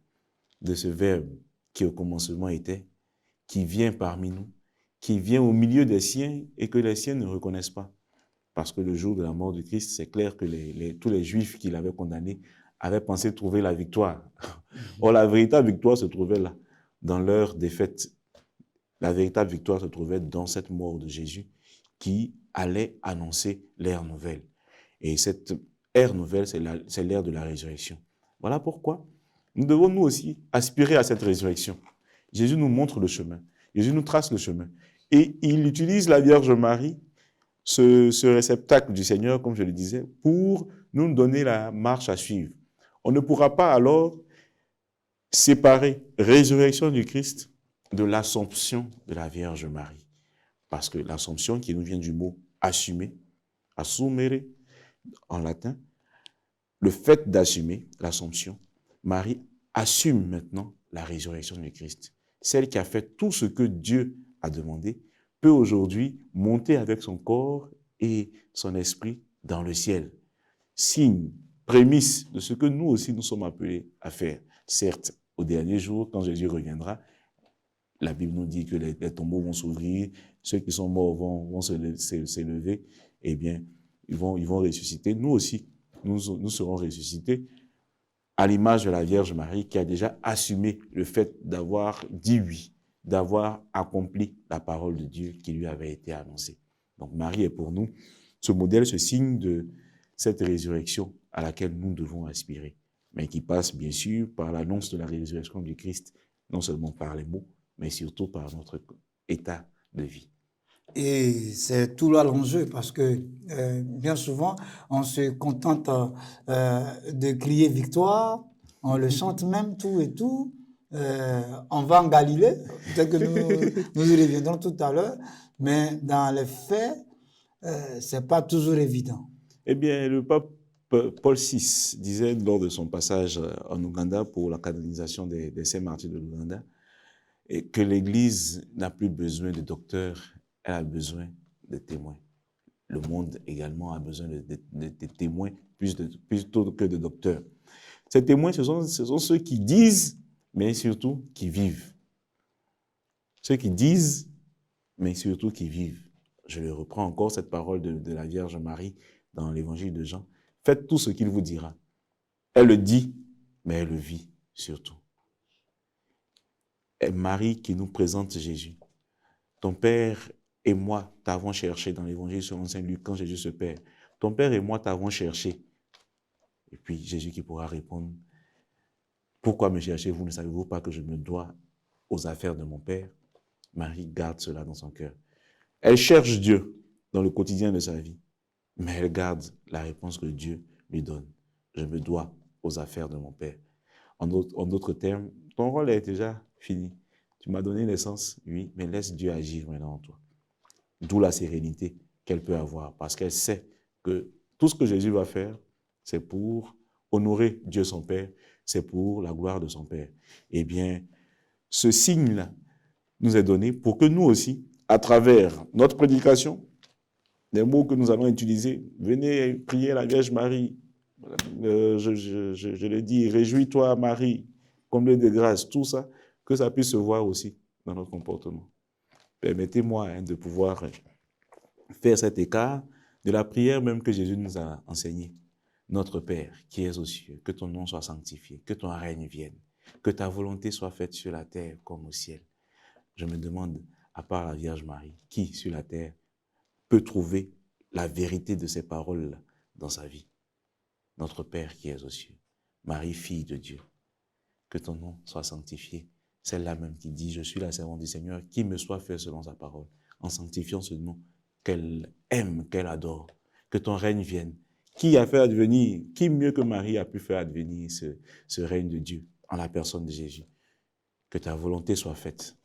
de ce Verbe qui au commencement était, qui vient parmi nous, qui vient au milieu des siens et que les siens ne reconnaissent pas. Parce que le jour de la mort de Christ, c'est clair que tous les Juifs qui l'avaient condamné avaient pensé trouver la victoire. Or, la véritable victoire se trouvait là, dans leur défaite. La véritable victoire se trouvait dans cette mort de Jésus qui allait annoncer l'ère nouvelle. Et cette ère nouvelle, c'est l'ère de la résurrection. Voilà pourquoi nous devons nous aussi aspirer à cette résurrection. Jésus nous montre le chemin. Jésus nous trace le chemin. Et il utilise la Vierge Marie, ce réceptacle du Seigneur, comme je le disais, pour nous donner la marche à suivre. On ne pourra pas alors séparer résurrection du Christ de l'Assomption de la Vierge Marie. Parce que l'Assomption, qui nous vient du mot assumer, assumere en latin, le fait d'assumer l'Assomption, Marie assume maintenant la résurrection du Christ. Celle qui a fait tout ce que Dieu a demandé peut aujourd'hui monter avec son corps et son esprit dans le ciel. Signe, prémisse de ce que nous aussi nous sommes appelés à faire. Certes, au dernier jour, quand Jésus reviendra, la Bible nous dit que les tombeaux vont s'ouvrir, ceux qui sont morts vont s'élever, eh bien, ils vont ressusciter. Nous aussi, nous serons ressuscités à l'image de la Vierge Marie qui a déjà assumé le fait d'avoir dit oui, d'avoir accompli la parole de Dieu qui lui avait été annoncée. Donc Marie est pour nous ce modèle, ce signe de cette résurrection à laquelle nous devons aspirer, mais qui passe bien sûr par l'annonce de la résurrection du Christ, non seulement par les mots, mais surtout par notre état de vie. Et c'est tout là l'enjeu parce que bien souvent, on se contente de crier victoire, on le chante même tout et tout. On va en Galilée, peut-être que nous y reviendrons tout à l'heure, mais dans les faits, c'est pas toujours évident. Eh bien, le pape Paul VI disait lors de son passage en Ouganda pour la canonisation des saints martyrs de l'Ouganda que l'Église n'a plus besoin de docteurs, elle a besoin de témoins. Le monde également a besoin de témoins plutôt que de docteurs. Ces témoins, ce sont ceux qui disent, mais surtout qui vivent. Ceux qui disent, mais surtout qui vivent. Je le reprends encore, cette parole de la Vierge Marie dans l'évangile de Jean. Faites tout ce qu'il vous dira. Elle le dit, mais elle le vit surtout. Et Marie qui nous présente Jésus. Ton Père et moi t'avons cherché dans l'évangile selon saint Luc, quand Jésus se perd. Ton Père et moi t'avons cherché. Et puis Jésus qui pourra répondre, pourquoi me cherchez-vous? Ne savez-vous pas que je me dois aux affaires de mon Père? Marie garde cela dans son cœur. Elle cherche Dieu dans le quotidien de sa vie, mais elle garde la réponse que Dieu lui donne. Je me dois aux affaires de mon Père. En d'autres termes, ton rôle est déjà fini. Tu m'as donné naissance, oui, mais laisse Dieu agir maintenant en toi. D'où la sérénité qu'elle peut avoir, parce qu'elle sait que tout ce que Jésus va faire, c'est pour honorer Dieu son Père, c'est pour la gloire de son Père. Eh bien, ce signe-là nous est donné pour que nous aussi, à travers notre prédication, les mots que nous allons utiliser, venez prier la Vierge Marie, je le dis, réjouis-toi Marie, comblée de grâce, tout ça, que ça puisse se voir aussi dans notre comportement. Permettez-moi de pouvoir faire cet écart de la prière même que Jésus nous a enseignée. Notre Père qui es aux cieux, que ton nom soit sanctifié, que ton règne vienne, que ta volonté soit faite sur la terre comme au ciel. Je me demande, à part la Vierge Marie, qui sur la terre peut trouver la vérité de ces paroles dans sa vie? Notre Père qui es aux cieux, Marie, fille de Dieu, que ton nom soit sanctifié. Celle-là même qui dit, je suis la servante du Seigneur, qui me soit fait selon sa parole, en sanctifiant ce nom qu'elle aime, qu'elle adore, que ton règne vienne. Qui a fait advenir, qui mieux que Marie a pu faire advenir ce règne de Dieu en la personne de Jésus? Que ta volonté soit faite,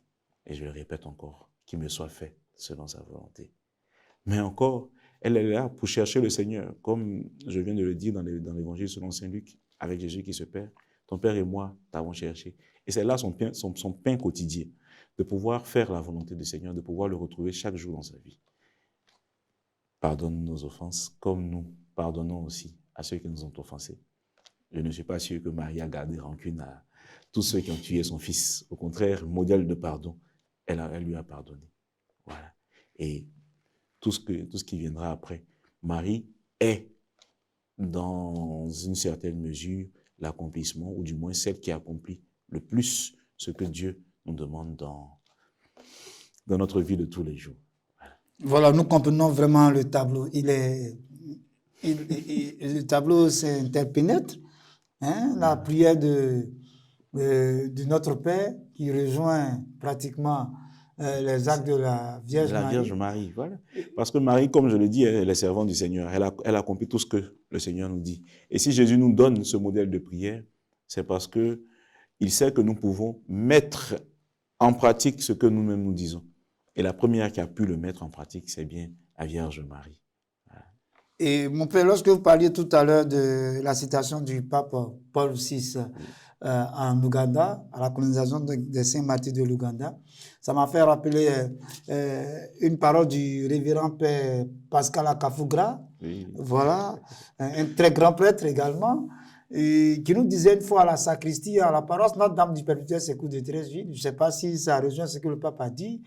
et je le répète encore, qu'il me soit fait selon sa volonté. Mais encore, elle est là pour chercher le Seigneur, comme je viens de le dire dans l'évangile selon saint Luc, avec Jésus qui se perd. Ton Père et moi t'avons cherché. Et c'est là son pain quotidien, de pouvoir faire la volonté du Seigneur, de pouvoir le retrouver chaque jour dans sa vie. Pardonne nos offenses, comme nous pardonnons aussi à ceux qui nous ont offensés. Je ne suis pas sûr que Marie a gardé rancune à tous ceux qui ont tué son fils. Au contraire, modèle de pardon, elle lui a pardonné. Voilà. Et tout ce qui viendra après. Marie est, dans une certaine mesure, l'accomplissement, ou du moins celle qui accomplit le plus ce que Dieu nous demande dans notre vie de tous les jours. Voilà, nous comprenons vraiment le tableau. Le tableau s'interpénètre. Hein, la prière de notre Père qui rejoint pratiquement les actes de la Vierge Marie. La Vierge Marie, voilà. Parce que Marie, comme je le dis, elle est servante du Seigneur. Elle accomplit tout ce que le Seigneur nous dit. Et si Jésus nous donne ce modèle de prière, c'est parce qu'il sait que nous pouvons mettre en pratique ce que nous-mêmes nous disons. Et la première qui a pu le mettre en pratique, c'est bien la Vierge Marie. Voilà. Et mon père, lorsque vous parliez tout à l'heure de la citation du pape Paul VI en Ouganda, à la colonisation des Saint-Martyrs de l'Ouganda, ça m'a fait rappeler une parole du révérend père Pascal Akafougra, oui. Voilà, un très grand prêtre également, et qui nous disait une fois à la sacristie, à la paroisse Notre-Dame du Perpétuel Secours de Treichville, je ne sais pas si ça rejoint ce que le pape a dit,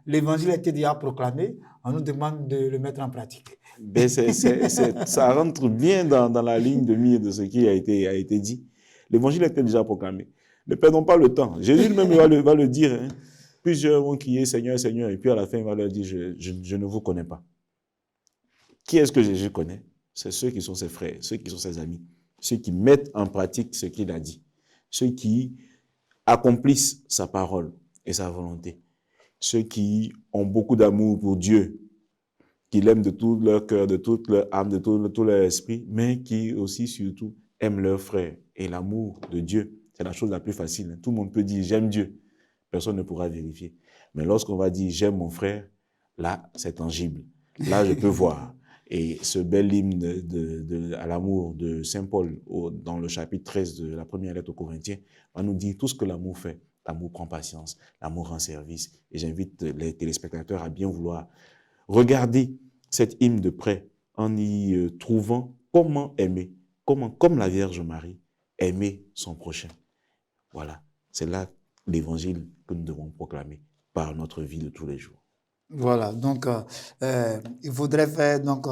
l'évangile a été déjà proclamé, on nous demande de le mettre en pratique. Ben ça rentre bien dans la ligne de mire de ce qui a été dit. L'évangile a été déjà proclamé. Ne perdons pas le temps. Jésus lui-même va le dire. Hein. Plusieurs vont crier Seigneur, Seigneur, et puis à la fin, il va leur dire je ne vous connais pas. Qui est-ce que Jésus connaît? C'est ceux qui sont ses frères, ceux qui sont ses amis, ceux qui mettent en pratique ce qu'il a dit, ceux qui accomplissent sa parole et sa volonté, ceux qui ont beaucoup d'amour pour Dieu, qui l'aiment de tout leur cœur, de toute leur âme, de tout leur esprit, mais qui aussi, surtout, aiment leurs frères. Et l'amour de Dieu, c'est la chose la plus facile. Tout le monde peut dire « j'aime Dieu ». Personne ne pourra vérifier. Mais lorsqu'on va dire « j'aime mon frère », là, c'est tangible. Là, je peux voir. Et ce bel hymne à l'amour de Saint Paul, dans le chapitre 13 de la première lettre aux Corinthiens, va nous dire tout ce que l'amour fait. L'amour prend patience, l'amour rend service. Et j'invite les téléspectateurs à bien vouloir regarder cet hymne de près en y trouvant comment aimer, comme la Vierge Marie, aimer son prochain. Voilà, c'est là l'évangile que nous devons proclamer par notre vie de tous les jours. Voilà, donc il faudrait faire donc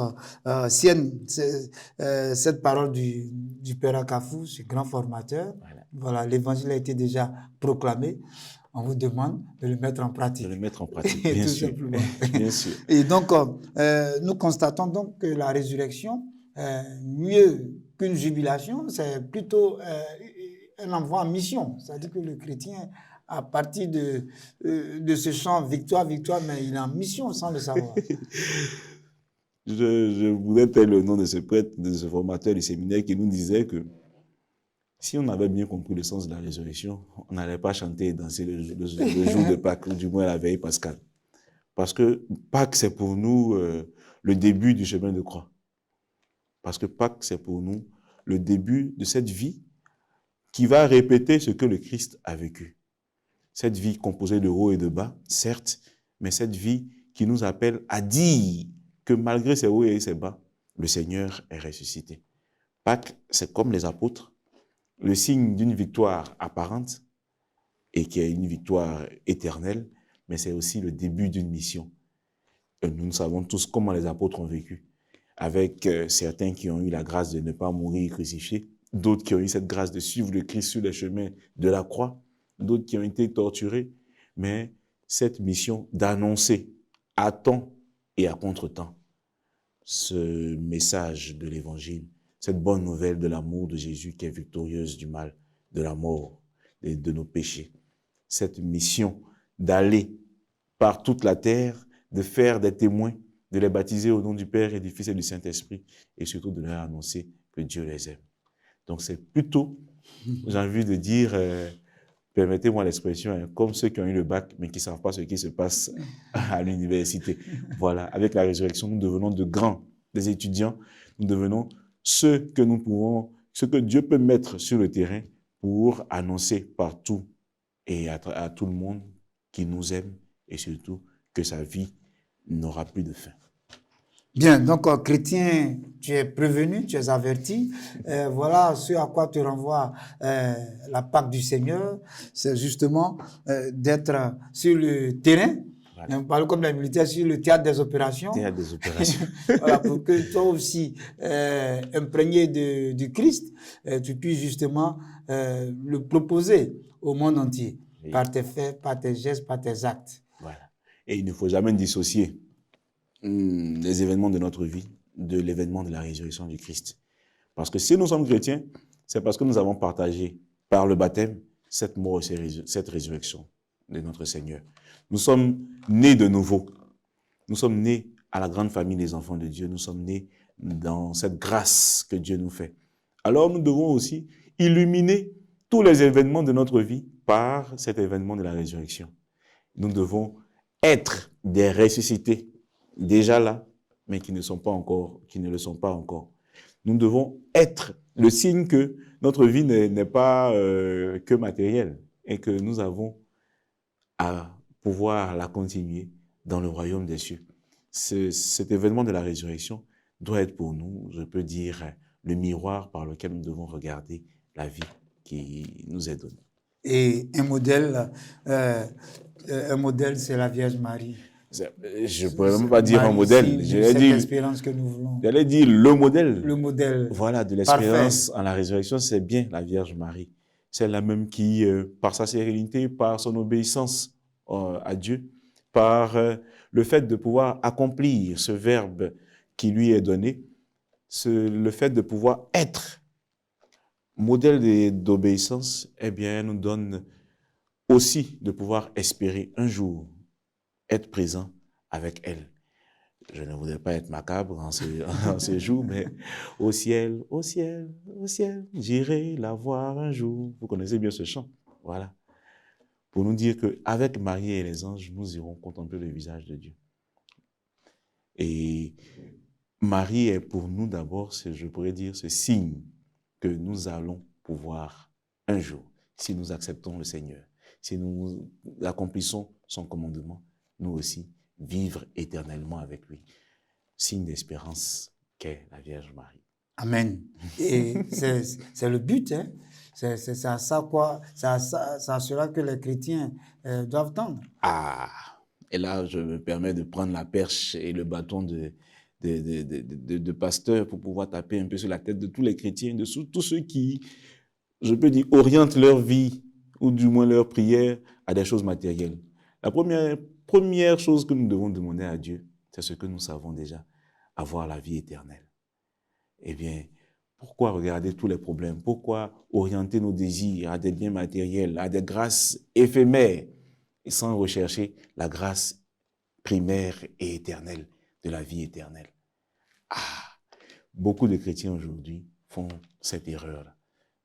sienne cette parole du Père Akafou, ce grand formateur. Voilà, l'évangile a été déjà proclamé. On vous demande de le mettre en pratique. De le mettre en pratique, bien sûr. Bien sûr. Et donc, nous constatons donc que la résurrection, mieux qu'une jubilation, c'est plutôt un envoi en mission. C'est-à-dire que le chrétien, à partir de ce chant victoire, victoire, mais il est en mission sans le savoir. Je voulais taire le nom de ce prêtre, de ce formateur du séminaire qui nous disait que si on avait bien compris le sens de la résurrection, on n'allait pas chanter et danser le jour de Pâques, ou du moins la veille pascale. Parce que Pâques, c'est pour nous le début du chemin de croix. Parce que Pâques, c'est pour nous le début de cette vie qui va répéter ce que le Christ a vécu. Cette vie composée de hauts et de bas, certes, mais cette vie qui nous appelle à dire que malgré ses hauts et ses bas, le Seigneur est ressuscité. Pâques, c'est comme les apôtres, le signe d'une victoire apparente et qui est une victoire éternelle, mais c'est aussi le début d'une mission. Nous savons tous comment les apôtres ont vécu, avec certains qui ont eu la grâce de ne pas mourir crucifiés, d'autres qui ont eu cette grâce de suivre le Christ sur le chemin de la croix, d'autres qui ont été torturés, mais cette mission d'annoncer à temps et à contre-temps ce message de l'Évangile, cette bonne nouvelle de l'amour de Jésus qui est victorieuse du mal, de la mort et de nos péchés. Cette mission d'aller par toute la terre, de faire des témoins, de les baptiser au nom du Père et du Fils et du Saint-Esprit, et surtout de leur annoncer que Dieu les aime. Donc c'est plutôt, j'ai envie de dire, permettez-moi l'expression, comme ceux qui ont eu le bac, mais qui ne savent pas ce qui se passe à l'université. Voilà, avec la résurrection, nous devenons de grands, des étudiants, nous devenons ce que Dieu peut mettre sur le terrain pour annoncer partout et à tout le monde qu'il nous aime et surtout que sa vie n'aura plus de fin. Bien, donc chrétien, tu es prévenu, tu es averti. Voilà ce à quoi te renvoie la Pâque du Seigneur, c'est justement d'être sur le terrain Voilà. On parle comme les militaires sur le théâtre des opérations. Théâtre des opérations. Voilà, pour que toi aussi, imprégné du Christ, tu puisses justement le proposer au monde entier, Oui. par tes faits, par tes gestes, par tes actes. Voilà. Et il ne faut jamais dissocier les événements de notre vie de l'événement de la résurrection du Christ. Parce que si nous sommes chrétiens, c'est parce que nous avons partagé par le baptême cette mort et cette résurrection de notre Seigneur. Nous sommes nés de nouveau. Nous sommes nés à la grande famille des enfants de Dieu. Nous sommes nés dans cette grâce que Dieu nous fait. Alors nous devons aussi illuminer tous les événements de notre vie par cet événement de la résurrection. Nous devons être des ressuscités, déjà là, mais qui ne le sont pas encore. Nous devons être le signe que notre vie n'est pas que matérielle et que nous avons à pouvoir la continuer dans le royaume des cieux. Cet événement de la résurrection doit être pour nous, je peux dire, le miroir par lequel nous devons regarder la vie qui nous est donnée. Et un modèle, c'est la Vierge Marie. Je ne pourrais même pas dire un modèle. C'est l'espérance que nous voulons. J'allais dire le modèle. Le modèle. Voilà, de l'espérance en la résurrection, c'est bien la Vierge Marie. C'est la même qui, par sa sérénité, par son obéissance à Dieu, par le fait de pouvoir accomplir ce verbe qui lui est donné, le fait de pouvoir être modèle d'obéissance, eh bien, nous donne aussi de pouvoir espérer un jour être présent avec elle. Je ne voudrais pas être macabre en ces jours, mais au ciel, au ciel, au ciel, j'irai la voir un jour. Vous connaissez bien ce chant, voilà. Pour nous dire qu'avec Marie et les anges, nous irons contempler le visage de Dieu. Et Marie est pour nous d'abord, je pourrais dire, ce signe que nous allons pouvoir un jour, si nous acceptons le Seigneur, si nous accomplissons son commandement, nous aussi, vivre éternellement avec lui. Signe d'espérance qu'est la Vierge Marie. Amen. Et c'est le but, hein? C'est à ça cela que les chrétiens doivent tendre. Ah, et là, je me permets de prendre la perche et le bâton de pasteur pour pouvoir taper un peu sur la tête de tous les chrétiens, de tous ceux qui, je peux dire, orientent leur vie, ou du moins leur prière, à des choses matérielles. La première chose que nous devons demander à Dieu, c'est ce que nous savons déjà, avoir la vie éternelle. Eh bien, pourquoi regarder tous les problèmes? Pourquoi orienter nos désirs à des biens matériels, à des grâces éphémères, et sans rechercher la grâce primaire et éternelle de la vie éternelle? Ah, beaucoup de chrétiens aujourd'hui font cette erreur-là,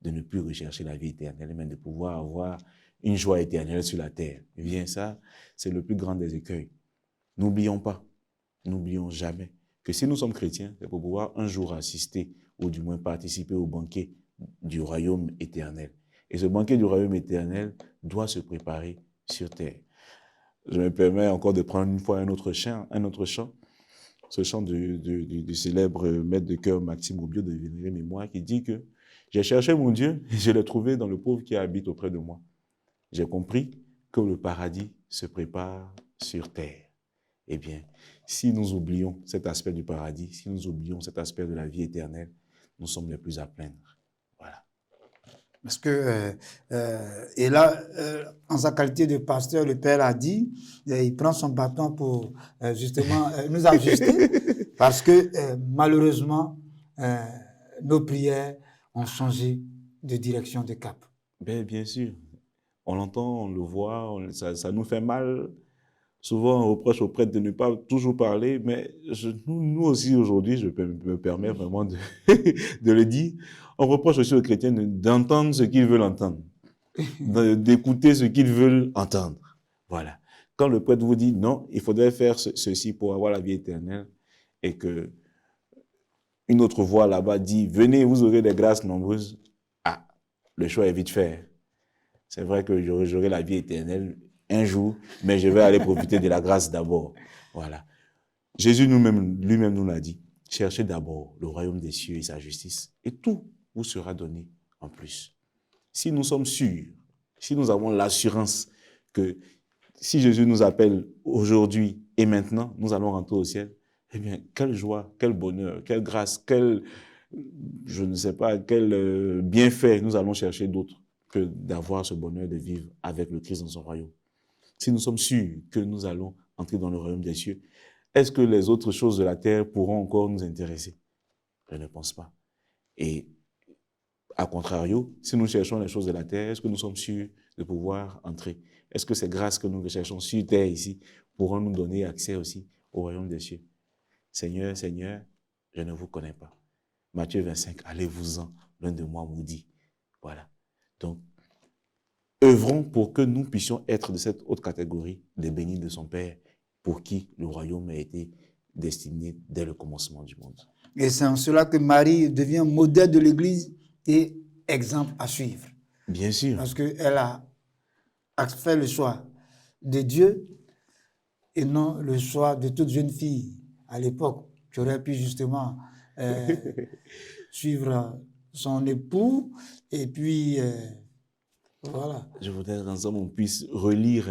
de ne plus rechercher la vie éternelle, mais de pouvoir avoir une joie éternelle sur la terre. Eh bien, ça, c'est le plus grand des écueils. N'oublions pas, n'oublions jamais que si nous sommes chrétiens, c'est pour pouvoir un jour assister ou du moins participer au banquet du royaume éternel. Et ce banquet du royaume éternel doit se préparer sur terre. Je me permets encore de prendre une fois un autre chant, ce chant du célèbre maître de chœur Maxime Aubiot de Vénérée Mémoire qui dit que j'ai cherché mon Dieu et je l'ai trouvé dans le pauvre qui habite auprès de moi. J'ai compris que le paradis se prépare sur terre. Eh bien, si nous oublions cet aspect du paradis, si nous oublions cet aspect de la vie éternelle, nous sommes les plus à plaindre. Voilà. Parce que, et là, en sa qualité de pasteur, le Père a dit, il prend son bâton pour justement nous ajuster, parce que malheureusement, nos prières ont changé de direction, de cap. Bien sûr. On l'entend, on le voit, ça nous fait mal. Souvent, on reproche aux prêtres de ne pas toujours parler, mais nous aussi aujourd'hui, je me permets vraiment de le dire, on reproche aussi aux chrétiens d'entendre ce qu'ils veulent entendre, d'écouter ce qu'ils veulent entendre. Voilà. Quand le prêtre vous dit non, il faudrait faire ceci pour avoir la vie éternelle, et que une autre voix là-bas dit venez, vous aurez des grâces nombreuses. Ah, le choix est vite fait. C'est vrai que j'aurai la vie éternelle un jour, mais je vais aller profiter de la grâce d'abord. Voilà. Jésus lui-même nous l'a dit. Cherchez d'abord le royaume des cieux et sa justice, et tout vous sera donné en plus. Si nous sommes sûrs, si nous avons l'assurance que si Jésus nous appelle aujourd'hui et maintenant, nous allons rentrer au ciel, eh bien, quelle joie, quel bonheur, quelle grâce, quel, je ne sais pas, quel bienfait nous allons chercher d'autre que d'avoir ce bonheur de vivre avec le Christ dans son royaume. Si nous sommes sûrs que nous allons entrer dans le royaume des cieux, est-ce que les autres choses de la terre pourront encore nous intéresser? Je ne pense pas. Et à contrario, si nous cherchons les choses de la terre, est-ce que nous sommes sûrs de pouvoir entrer? Est-ce que ces grâces que nous recherchons sur terre ici pourront nous donner accès aussi au royaume des cieux? Seigneur, Seigneur, je ne vous connais pas. Matthieu 25, allez-vous-en, l'un de moi maudit. Voilà. Donc, œuvrons pour que nous puissions être de cette autre catégorie des bénis de son Père, pour qui le royaume a été destiné dès le commencement du monde. Et c'est en cela que Marie devient modèle de l'Église et exemple à suivre. Bien sûr. Parce qu'elle a fait le choix de Dieu et non le choix de toute jeune fille à l'époque qui aurait pu justement suivre son époux et puis voilà. Je voudrais qu'ensemble on puisse relire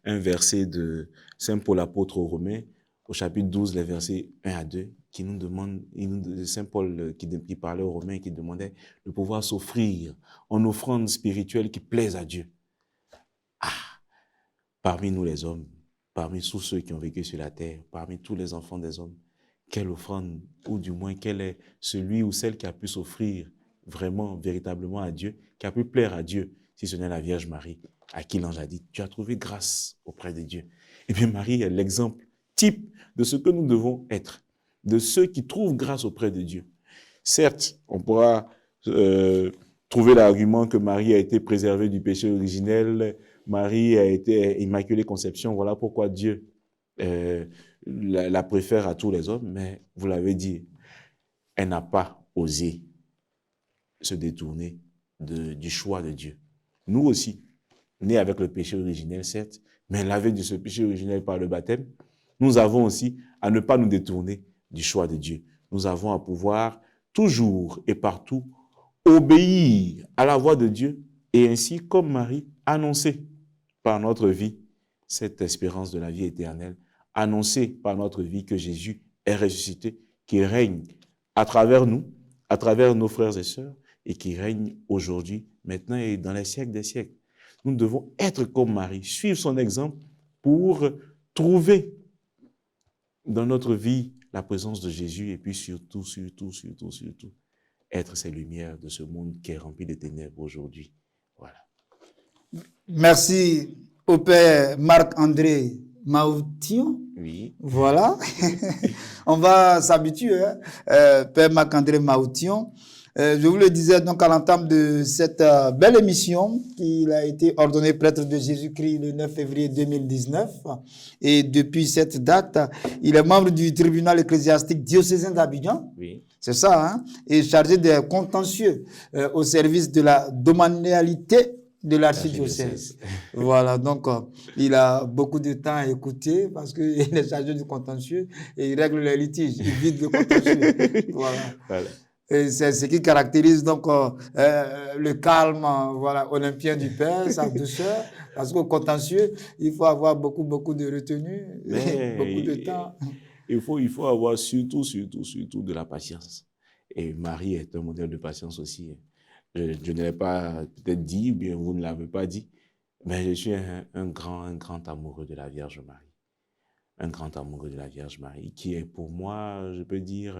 un verset de Saint Paul apôtre aux Romains au chapitre 12, les versets 1 à 2, qui nous demande, Saint Paul qui parlait aux Romains, qui demandait de pouvoir s'offrir en offrande spirituelle qui plaise à Dieu. Ah, parmi nous les hommes, parmi tous ceux qui ont vécu sur la terre, parmi tous les enfants des hommes, quelle offrande, ou du moins quel est celui ou celle qui a pu s'offrir vraiment, véritablement à Dieu, qui a pu plaire à Dieu, si ce n'est la Vierge Marie, à qui l'ange a dit, tu as trouvé grâce auprès de Dieu. Et bien Marie est l'exemple type de ce que nous devons être, de ceux qui trouvent grâce auprès de Dieu. Certes, on pourra trouver l'argument que Marie a été préservée du péché originel, Marie a été immaculée conception, voilà pourquoi Dieu la préfère à tous les hommes, mais vous l'avez dit, elle n'a pas osé se détourner du choix de Dieu. Nous aussi, nés avec le péché originel, certes, mais lavés de ce péché originel par le baptême, nous avons aussi à ne pas nous détourner du choix de Dieu. Nous avons à pouvoir toujours et partout obéir à la voix de Dieu et ainsi, comme Marie, annoncer par notre vie cette espérance de la vie éternelle, annoncer par notre vie que Jésus est ressuscité, qui règne à travers nous, à travers nos frères et sœurs, et qui règne aujourd'hui, maintenant et dans les siècles des siècles. Nous devons être comme Marie, suivre son exemple pour trouver dans notre vie la présence de Jésus et puis surtout, être ces lumières de ce monde qui est rempli de ténèbres aujourd'hui. Voilà. Merci au Père Marc-André Maoution. Oui. Voilà. On va s'habituer, Père Marc-André Maoution. Je vous le disais donc à l'entame de cette belle émission qu'il a été ordonné prêtre de Jésus-Christ le 9 février 2019. Et depuis cette date, il est membre du tribunal ecclésiastique diocésain d'Abidjan. Oui. C'est ça, hein? Et chargé des contentieux au service de la domanialité de l'archidiocèse. Voilà, donc il a beaucoup de temps à écouter parce qu'il est chargé du contentieux et il règle les litiges, il vide le contentieux. Voilà. Et c'est ce qui caractérise donc le calme, voilà, olympien du Père, sa douceur, parce qu'au contentieux, il faut avoir beaucoup de retenue, beaucoup de temps. Il faut avoir surtout de la patience. Et Marie est un modèle de patience aussi. Je ne l'ai pas peut-être dit, ou bien vous ne l'avez pas dit, mais je suis un grand amoureux de la Vierge Marie. Un grand amoureux de la Vierge Marie, qui est pour moi, je peux dire,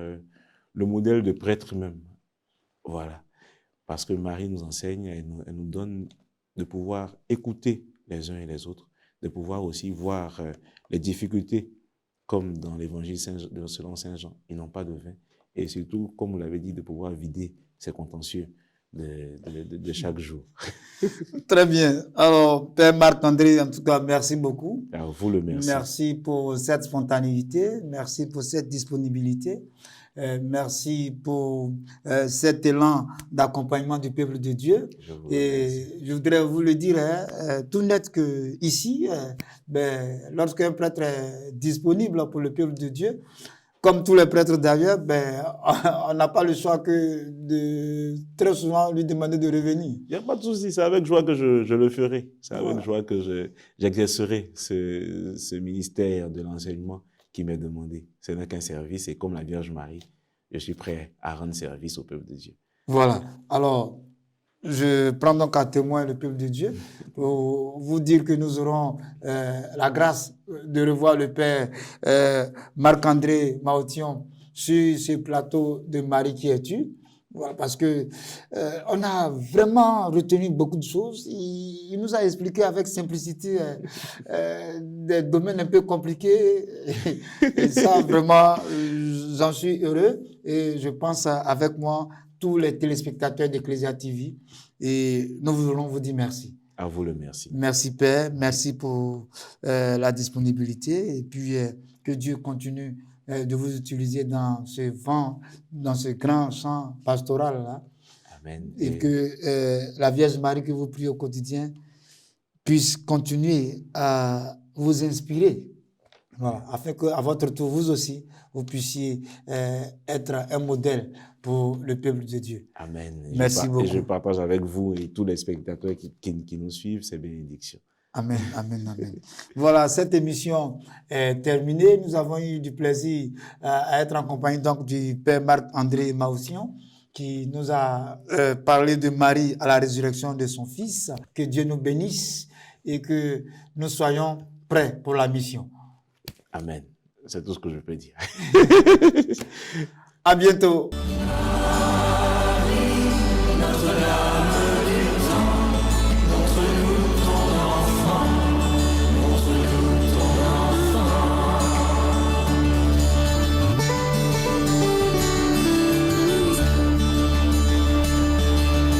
le modèle de prêtre même. Voilà. Parce que Marie nous enseigne, elle nous donne de pouvoir écouter les uns et les autres, de pouvoir aussi voir les difficultés, comme dans l'évangile selon Saint Jean, ils n'ont pas de vin. Et surtout, comme vous l'avez dit, de pouvoir vider ces contentieux de chaque jour. Très bien. Alors, Père Marc-André, en tout cas, merci beaucoup. Alors, vous le merci. Merci pour cette spontanéité, merci pour cette disponibilité, merci pour cet élan d'accompagnement du peuple de Dieu. Je voudrais vous le dire tout net que ici, lorsqu'un prêtre est disponible pour le peuple de Dieu, comme tous les prêtres d'ailleurs, ben, on n'a pas le choix que de très souvent lui demander de revenir. Il n'y a pas de souci, c'est avec joie que je le ferai. C'est avec Voilà. joie que j'exercerai ce ministère de l'enseignement qui m'est demandé. Ce n'est qu'un service et comme la Vierge Marie, je suis prêt à rendre service au peuple de Dieu. Voilà. Alors, je prends donc à témoin le peuple de Dieu pour vous dire que nous aurons la grâce de revoir le Père Marc-André Maothion sur ce plateau de Marie qui es-tu. Voilà, parce que on a vraiment retenu beaucoup de choses. Il nous a expliqué avec simplicité des domaines un peu compliqués. Et ça, vraiment, j'en suis heureux. Et je pense avec moi tous les téléspectateurs d'Ecclesia TV. Et nous voulons vous dire merci. À vous le merci. Merci Père, merci pour la disponibilité. Et puis que Dieu continue de vous utiliser dans ce vent, dans ce grand champ pastoral là. Amen. Et que la Vierge Marie que vous priez au quotidien puisse continuer à vous inspirer. Voilà, afin qu'à votre tour, vous aussi, vous puissiez être un modèle pour le peuple de Dieu. Amen. Merci beaucoup. Et je partage avec vous et tous les spectateurs qui nous suivent ces bénédictions. Amen, amen, amen. Voilà, cette émission est terminée. Nous avons eu du plaisir à être en compagnie donc du Père Marc-André Maothion qui nous a parlé de Marie à la résurrection de son Fils. Que Dieu nous bénisse et que nous soyons prêts pour la mission. Amen. C'est tout ce que je peux dire. À bientôt.